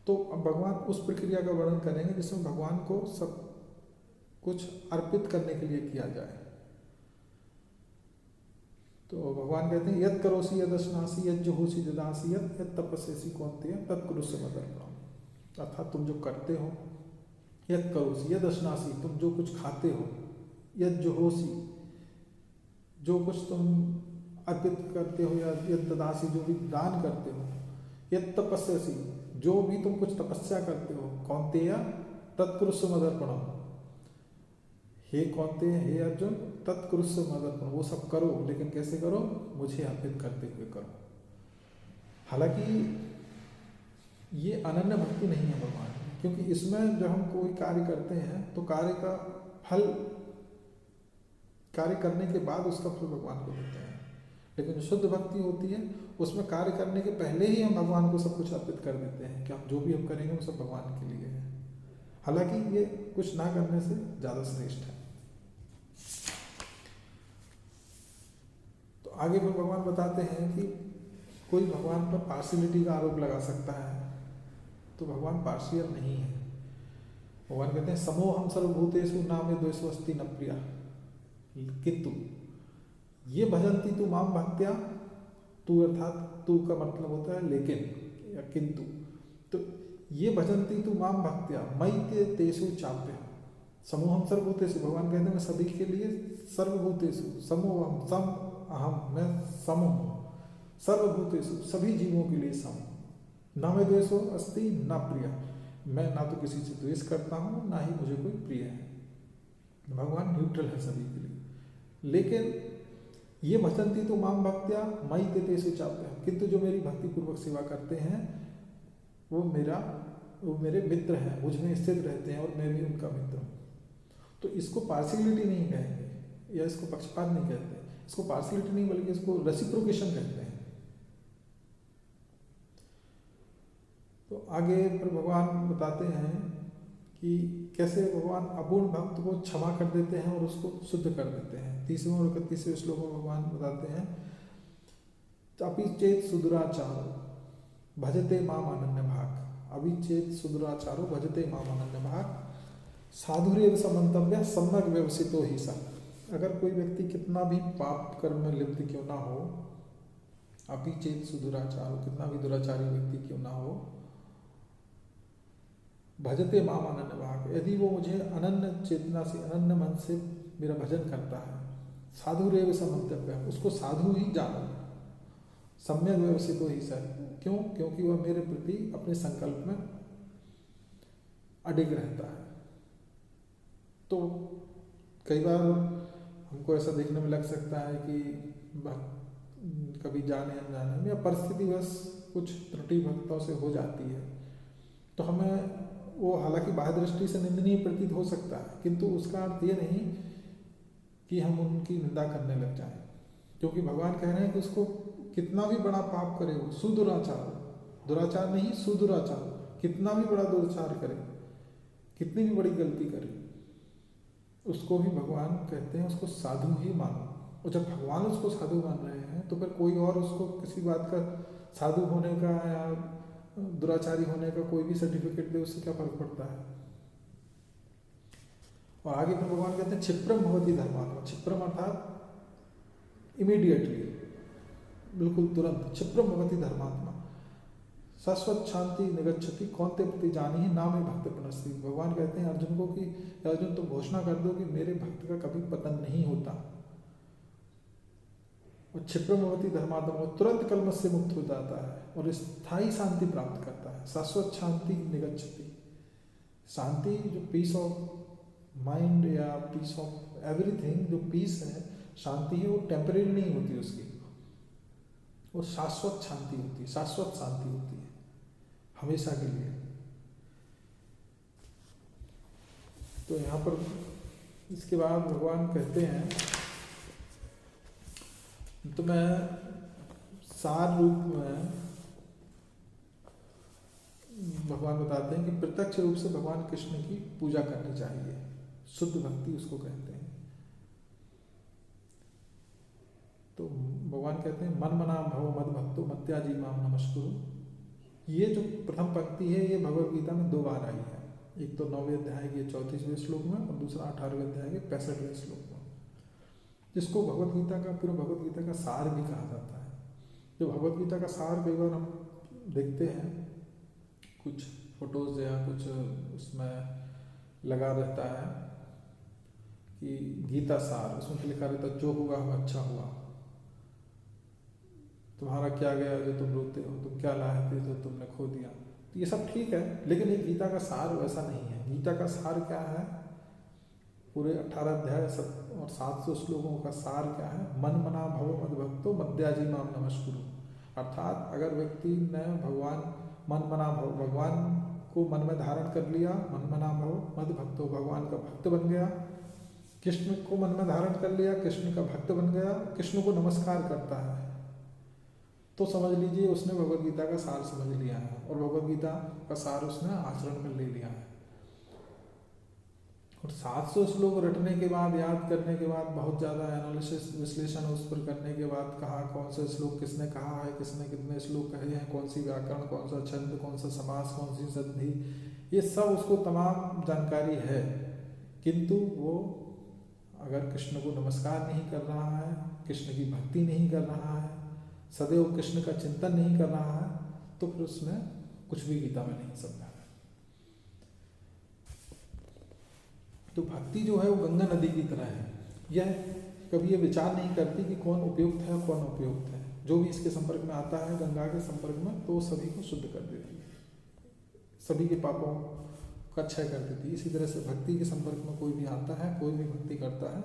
तो अब भगवान उस प्रक्रिया का वर्णन करेंगे जिसमें भगवान को सब कुछ अर्पित करने के लिए किया जाए। तो भगवान कहते हैं यद करोसी यद अश्नासी यद जुहोसी ददासी यद तपस्यसी कौन्तेय तत्कुरुष्व मदर्पणम्। अर्थात तुम जो करते हो, यद करोसी यद अश्नासी, तुम जो कुछ खाते हो, यद जुहोसी, जो कुछ तुम अर्पित करते हो, या यद ददासी, जो भी दान करते हो, यद तपस्यसी, जो भी तुम कुछ तपस्या करते हो, कौन्तेय तत्कुरुष्व मदर्पणम्। हे कौन्तेय, हे अर्जुन, तत्कुरुष्व मदर्पणम्, वो सब करो, लेकिन कैसे करो? मुझे अर्पित करते हुए करो। हालांकि ये अनन्य भक्ति नहीं है भगवान, क्योंकि इसमें जब हम कोई कार्य करते हैं तो कार्य का फल, कार्य करने के बाद उसका फल भगवान को देते हैं। लेकिन जो शुद्ध भक्ति होती है उसमें कार्य करने के पहले ही हम भगवान को सब कुछ अर्पित कर देते हैं कि हम जो भी हम करेंगे वो सब भगवान के लिए है। हालांकि ये कुछ ना करने से ज़्यादा श्रेष्ठ है। तो आगे फिर भगवान बताते हैं कि कोई भगवान पर पार्शियलिटी का आरोप लगा सकता है, तो भगवान पार्शियल नहीं है। भगवान कहते हैं समोहम सर्वभूतेषु नामे द्वेषवस्ति न प्रिया, किंतु ये भजंती तू माम भक्त्या, तू अर्थात तू का मतलब होता है लेकिन या किंतु, तो ये भजंती तू माम भक्त्या मयि तेषु चाप्य। समूहम सर्वभूतेषु, भगवान कहते हैं मैं सभी के लिए सर्वभूतेषु समोहम, सम अहम, मैं सम हूँ। सर्वभूतेषु, सभी जीवों के लिए सम, न में द्वेषो अस्ति न प्रिय, मैं ना तो किसी से द्वेष करता हूँ ना ही मुझे कोई प्रिय है। भगवान न्यूट्रल है सभी के लिए। लेकिन ये भजन्ति तो माम भक्त्या मयि ते तेषु चाप्यहम्, किंतु जो मेरी भक्ति पूर्वक सेवा करते हैं वो मेरे मित्र हैं, मुझ में स्थित रहते हैं और मैं भी उनका मित्र हूँ। तो इसको पार्शियलिटी नहीं कहेंगे या इसको पक्षपात नहीं कहते, इसको पार्शियलिटी नहीं बल्कि इसको रेसिप्रोकेशन कहते हैं। तो आगे फिर भगवान बताते हैं कि कैसे भगवान अपूर्ण भक्त को क्षमा कर देते हैं और उसको शुद्ध कर देते हैं। 30वें और 31वें श्लोक में भगवान बताते हैं, अपि चेत सुदुराचारो भजते माम अनन्य भाग, अभी चेत सुदुराचारो भजते माम अनन्य भाग, साधुरेव समन्तव्य सम्यक व्यवसितो ही सा। अगर कोई व्यक्ति कितना भी पाप कर्म में लिप्त क्यों ना हो, अपि चेत सुदुराचारो, कितना भी दुराचारी व्यक्ति क्यों ना हो, भजते माम अनन्य भाग, यदि वो मुझे अनन्य चेतना से, अनन्य मन से मेरा भजन करता है, साधुरेव समन्तव्य, उसको साधु ही जानो, सम्यक व्यवसितो ही सा। क्यों? क्योंकि वह मेरे प्रति अपने संकल्प में अडिग रहता है। तो कई बार हमको ऐसा देखने में लग सकता है कि कभी जाने अनजाने में या परिस्थितिवश कुछ त्रुटि भक्तों से हो जाती है, तो हमें वो हालांकि बाह्य दृष्टि से निंदनीय प्रतीत हो सकता है, किंतु उसका अर्थ ये नहीं कि हम उनकी निंदा करने लग जाएं, क्योंकि भगवान कह रहे हैं कि उसको कितना भी बड़ा पाप करे, वो सुदुराचार, दुराचार नहीं सुदुराचार, कितना भी बड़ा दुराचार करे, कितनी भी बड़ी गलती करे, उसको भी भगवान कहते हैं उसको साधु ही मानो। और जब भगवान उसको साधु मान रहे हैं तो फिर कोई और उसको किसी बात का साधु होने का या दुराचारी होने का कोई भी सर्टिफिकेट दे, उससे क्या फर्क पड़ता है। और आगे फिर भगवान कहते हैं क्षिप्रम भवति धर्मात्मा, क्षिप्रम अर्थात इमीडिएटली, बिल्कुल तुरंत, क्षिप्रम भवति धर्मात्मा शाश्वत शांति निगच्छति कौनते प्रति जानी ही नाम भक्त पुनस्ति। भगवान कहते हैं अर्जुन को कि अर्जुन तुम घोषणा कर दो कि मेरे भक्त का कभी पतन नहीं होता। और क्षिप्रम भवति धर्मात्मा, वो तुरंत कलमश से मुक्त हो जाता है और स्थायी शांति प्राप्त करता है। शाश्वत शांति निगच्छति, शांति जो पीस ऑफ माइंड या पीस ऑफ एवरीथिंग, जो पीस है, शांति है, वो टेम्परेरी नहीं होती उसकी, वो शाश्वत शांति होती है, शाश्वत शांति होती है हमेशा के लिए। तो यहाँ पर इसके बाद भगवान कहते हैं, तो मैं सार रूप में भगवान बताते हैं कि प्रत्यक्ष रूप से भगवान कृष्ण की पूजा करनी चाहिए, शुद्ध भक्ति उसको कहते हैं। तो भगवान कहते हैं मन मना भव मद भक्तो मत्याजी माम नमस्कुरु। ये जो प्रथम पंक्ति है ये भगवद गीता में 2 बार आई है, एक तो 9वें अध्याय के 34वें श्लोक में और दूसरा 18वें अध्याय के 65वें श्लोक में, जिसको भगवद गीता का, पूरा भगवद गीता का सार भी कहा जाता है। जो भगवद गीता का सार कई बार हम देखते हैं, कुछ फोटोज या कुछ उसमें लगा रहता है कि गीता सार, उसमें लिखा रहता है जो हुआ हुआ अच्छा हुआ, तुम्हारा क्या गया जो तुम रोते हो, तुम क्या लाए थे जो तुमने खो दिया। तो ये सब ठीक है, लेकिन ये गीता का सार वैसा नहीं है। गीता का सार क्या है? पूरे 18 अध्याय और 700 श्लोकों का सार क्या है? मन मना भव मद भक्तो मद्याजी माम नमस्कुरु। अर्थात अगर व्यक्ति ने मन मना भव, भगवान को मन में धारण कर लिया, मन मना भव मद भक्तो, भगवान का भक्त बन गया, कृष्ण को मन में धारण कर लिया, कृष्ण का भक्त बन गया, कृष्ण को नमस्कार करता है, तो समझ लीजिए उसने भगवद गीता का सार समझ लिया है और भगवद गीता का सार उसने आचरण में ले लिया है। और 700 श्लोक रटने के बाद, याद करने के बाद, बहुत ज़्यादा एनालिसिस विश्लेषण उस पर करने के बाद, कहा कौन से श्लोक किसने कहा है, किसने कितने श्लोक कहे हैं, कौन सी व्याकरण, कौन सा छंद, कौन सा समास, कौन सी संधि, ये सब उसको तमाम जानकारी है, किंतु वो अगर कृष्ण को नमस्कार नहीं कर रहा है, कृष्ण की भक्ति नहीं कर रहा है, सदैव कृष्ण का चिंतन नहीं कर रहा है, तो फिर उसने कुछ भी गीता में नहीं समझा है। तो भक्ति जो है वो गंगा नदी की तरह है, यह कभी ये विचार नहीं करती कि कौन उपयुक्त है कौन उपयुक्त है। जो भी इसके संपर्क में आता है गंगा के संपर्क में, तो सभी को शुद्ध कर देती है, सभी के पापों का क्षय कर देती है। इसी तरह से भक्ति के संपर्क में कोई भी आता है, कोई भी भक्ति करता है,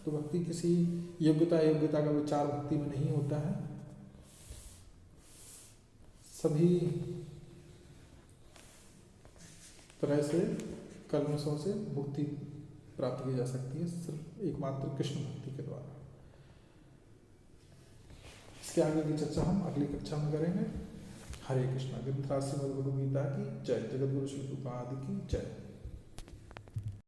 तो भक्ति किसी योग्यता का विचार भक्ति में नहीं होता है। सभी तरह से कल्मशों से मुक्ति प्राप्त की जा सकती है सिर्फ एकमात्र कृष्ण भक्ति के द्वारा। इसके आगे की चर्चा हम अगली कक्षा में करेंगे। हरे कृष्णा। ग्रंथराज श्रीमद् भगवद गीता की जय। जगत गुरु श्री कृपादि की जय।